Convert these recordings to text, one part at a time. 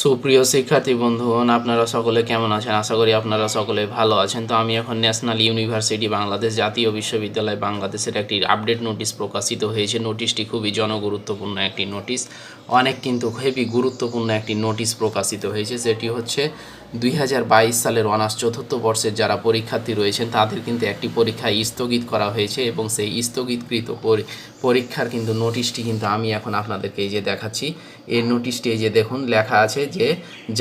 সুপ্রিয় শিক্ষার্থী বন্ধুগণ, আপনারা সকলে কেমন আছেন? আশা করি আপনারা সকলে ভালো আছেন। তো আমি এখন ন্যাশনাল ইউনিভার্সিটি বাংলাদেশ, জাতীয় বিশ্ববিদ্যালয় বাংলাদেশের একটি আপডেট নোটিশ প্রকাশিত হয়েছে। নোটিশটি খুবই জনগুরুত্বপূর্ণ একটি নোটিশ, অনেক কিন্তু হেভি গুরুত্বপূর্ণ একটি নোটিশ প্রকাশিত হয়েছে। যেটি হচ্ছে 2022 সালের অনার্স চতুর্থ বর্ষের যারা পরীক্ষার্থী রয়েছেন তাদের কিন্তু একটি পরীক্ষা স্থগিত করা হয়েছে, এবং সেই স্থগিতকৃত পরীক্ষার কিন্তু নোটিশটি কিন্তু আমি এখন আপনাদেরকে এই যে দেখাচ্ছি। এই নোটিশটি এই যে দেখুন, লেখা আছে যে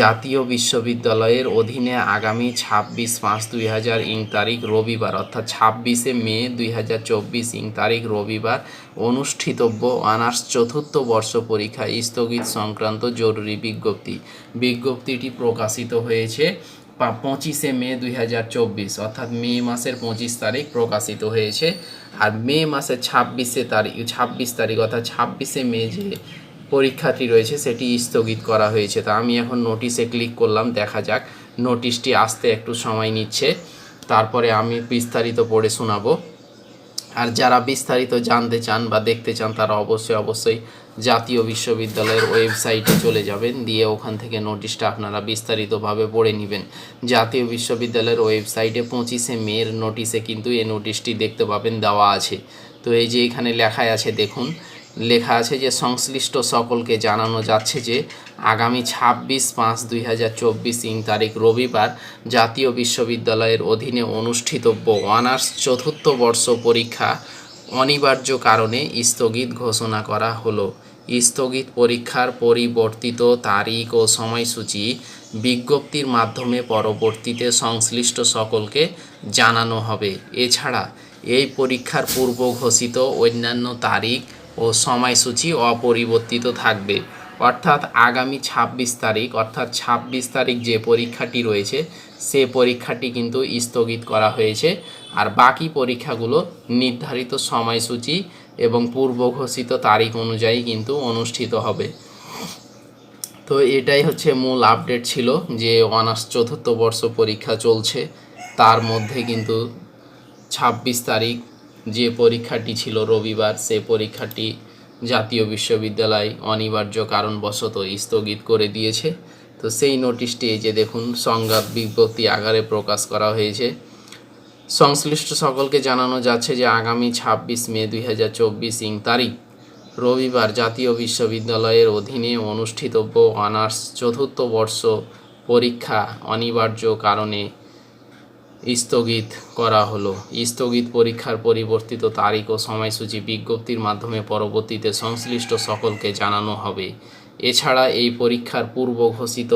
জাতীয় বিশ্ববিদ্যালয়ের অধীনে আগামী 26/5/2000 ইং তারিখ রবিবার, অর্থাৎ 26শে মে 2024 ইং তারিখ রবিবার অনুষ্ঠিতব্য অনার্স চতুর্থ বর্ষ পরীক্ষা স্থগিত সংক্রান্ত জরুরি বিজ্ঞপ্তিটি প্রকাশিত হয়েছে 25শে মে 2024, অর্থাৎ মে মাসের 25 তারিখ প্রকাশিত হয়েছে। আর মে মাসের 26 তারিখ অর্থাৎ 26শে মে যে পরীক্ষাটি রয়েছে সেটি স্থগিত করা হয়েছে। তো আমি এখন নোটিশে ক্লিক করলাম, দেখা যাক। নোটিশটি আসতে একটু সময় নিচ্ছে, তারপরে আমি বিস্তারিত পড়ে শোনাবো। আর যারা বিস্তারিত জানতে চান বা দেখতে চান তারা অবশ্যই জাতীয় বিশ্ববিদ্যালয়ের ওয়েবসাইটে চলে যাবেন, দিয়ে ওখান থেকে নোটিশটা আপনারা বিস্তারিতভাবে পড়ে নেবেন। জাতীয় বিশ্ববিদ্যালয়ের ওয়েবসাইটে 25শে মের নোটিশে কিন্তু এই নোটিশটি দেখতে পাবেন, দেওয়া আছে। তো এই যে এখানে লেখায় আছে, দেখুন লেখা আছে যে সংশ্লিষ্ট সকলকে জানানো যাচ্ছে যে আগামী 26/5/2024 ইং তারিখ রবিবার জাতীয় বিশ্ববিদ্যালয়ের অধীনে অনুষ্ঠিতব্য অনার্স চতুর্থ বর্ষ পরীক্ষা অনিবার্য কারণে স্থগিত ঘোষণা করা হলো। স্থগিত পরীক্ষার পরিবর্তিত তারিখ ও সময়সূচি বিজ্ঞপ্তির মাধ্যমে পরবর্তীতে সংশ্লিষ্ট সকলকে জানানো হবে। এছাড়া এই পরীক্ষার পূর্ব ঘোষিত অন্যান্য তারিখ ও সময়সূচি অপরিবর্তিত থাকবে। অর্থাৎ আগামী 26 তারিখ যে পরীক্ষাটি রয়েছে সে পরীক্ষাটি কিন্তু স্থগিত করা হয়েছে, আর বাকি পরীক্ষাগুলো নির্ধারিত সময়সূচি এবং পূর্ব ঘোষিত তারিখ অনুযায়ী কিন্তু অনুষ্ঠিত হবে। তো এটাই হচ্ছে মূল আপডেট ছিল, যে অনার্স চতুর্থ বর্ষ পরীক্ষা চলছে, তার মধ্যে কিন্তু 26 তারিখ যে পরীক্ষাটি ছিল রবিবার, সে পরীক্ষাটি জাতীয় বিশ্ববিদ্যালয় অনিবার্য কারণবশত স্থগিত করে দিয়েছে। তো সেই নোটিশটি এই যে দেখুন, সংবাদ বিজ্ঞপ্তি আকারে প্রকাশ করা হয়েছে। সংশ্লিষ্ট সকলকে জানানো যাচ্ছে যে আগামী 26 মে 2024 ইং তারিখ রবিবার জাতীয় বিশ্ববিদ্যালয়ের অধীনে অনুষ্ঠিতব্য অনার্স চতুর্থ বর্ষ পরীক্ষা অনিবার্য কারণে স্থগিত করা হলো। স্থগিত পরীক্ষার পরিবর্তিত তারিখ ও সময়সূচি বিজ্ঞপ্তির মাধ্যমে পরবর্তীতে সংশ্লিষ্ট সকলকে জানানো হবে। এছাড়া এই পরীক্ষার পূর্ব ঘোষিত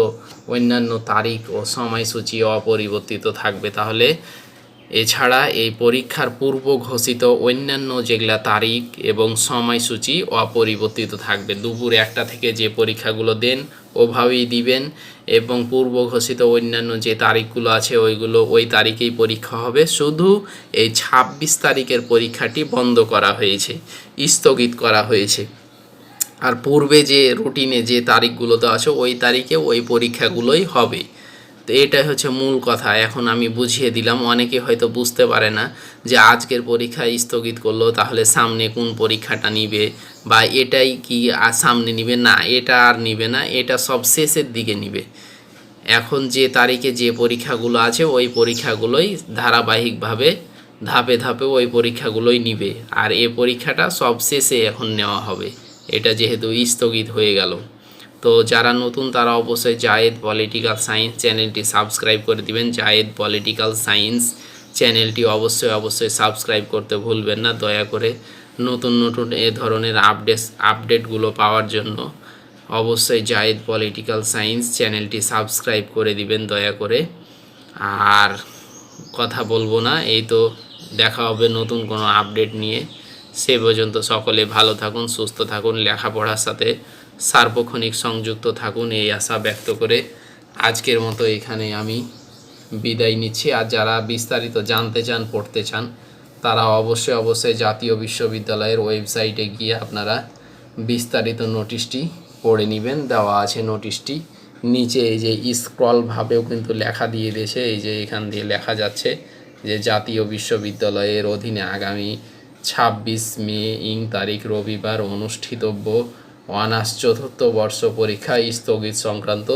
অন্যান্য তারিখ ও সময়সূচি অপরিবর্তিত থাকবে। তাহলে এছাড়া এই পরীক্ষার পূর্ব ঘোষিত অন্যান্য যেগুলা তারিখ এবং সময়সূচি অপরিবর্তিত থাকবে। দুপুর 1টা থেকে যে পরীক্ষাগুলো দেন ওভাবেই দিবেন, এবং পূর্ব ঘোষিত অন্যান্য যে তারিখগুলো আছে ওই তারিখেই পরীক্ষা হবে। শুধু এই 26 তারিখের পরীক্ষাটি বন্ধ করা হয়েছে, স্থগিত করা হয়েছে। আর পূর্বে যে রুটিনে যে তারিখগুলোতে আছে ওই তারিখে ওই পরীক্ষাগুলোই হবে। তো এটাই হচ্ছে মূল কথা। এখন আমি বুঝিয়ে দিলাম, অনেকে হয়তো বুঝতে পারে না যে আজকের পরীক্ষা স্থগিত করলো তাহলে সামনে কোন পরীক্ষাটা নিবে, বা এটাই কি সামনে নিবে, না এটা আর নিবে না, এটা সব শেষের দিকে নিবে। এখন যে তারিখে যে পরীক্ষাগুলো আছে ওই পরীক্ষাগুলোই ধারাবাহিকভাবে ধাপে ধাপে ওই পরীক্ষাগুলোই নিবে, আর এই পরীক্ষাটা সব শেষে এখন নেওয়া হবে, এটা যেহেতু স্থগিত হয়ে গেল। তো যারা নতুন তারা অবশ্যই জায়েদ পলিটিক্যাল সায়েন্স চ্যানেলটি সাবস্ক্রাইব করে দিবেন। জায়েদ পলিটিক্যাল সায়েন্স চ্যানেলটি অবশ্যই সাবস্ক্রাইব করতে ভুলবেন না, দয়া করে। নতুন এ ধরনের আপডেটগুলো পাওয়ার জন্য অবশ্যই জায়েদ পলিটিক্যাল সায়েন্স চ্যানেলটি সাবস্ক্রাইব করে দিবেন, দয়া করে। আর কথা বলবো না, এই তো দেখা হবে নতুন কোনো আপডেট নিয়ে। সে পর্যন্ত সকলে ভালো থাকুন, সুস্থ থাকুন, লেখাপড়ার সাথে সার্বক্ষণিক সংযুক্ত থাকুন, এই আশা ব্যক্ত করে আজকের মতো এখানে আমি বিদায় নিচ্ছি। আর যারা বিস্তারিত জানতে চান, পড়তে চান, তারা অবশ্যই জাতীয় বিশ্ববিদ্যালয়ের ওয়েবসাইটে গিয়ে আপনারা বিস্তারিত নোটিশটি পড়ে নেবেন, দেওয়া আছে নোটিশটি নিচে। এই যে স্ক্রলভাবেও কিন্তু লেখা দিয়ে দিয়েছে, এই যে এখান দিয়ে লেখা যাচ্ছে যে জাতীয় বিশ্ববিদ্যালয়ের অধীনে আগামী 26 মে ইং তারিখ রবিবার অনুষ্ঠিতব্য অনার্স চতুর্থ বর্ষ পরীক্ষা স্থগিত সংক্রান্ত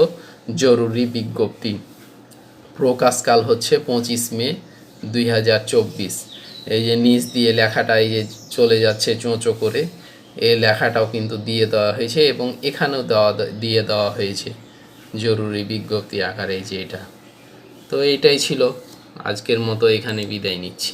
জরুরি বিজ্ঞপ্তি। প্রকাশকাল হচ্ছে 25 মে 2024। এই যে নিচ দিয়ে লেখাটা এই যে চলে যাচ্ছে চোঁচো করে, এই লেখাটাও কিন্তু দিয়ে দেওয়া হয়েছে এবং এখানেও দিয়ে দেওয়া হয়েছে জরুরি বিজ্ঞপ্তি আকারে, এই যে এটা। তো এইটাই ছিল, আজকের মতো এখানে বিদায় নিচ্ছি।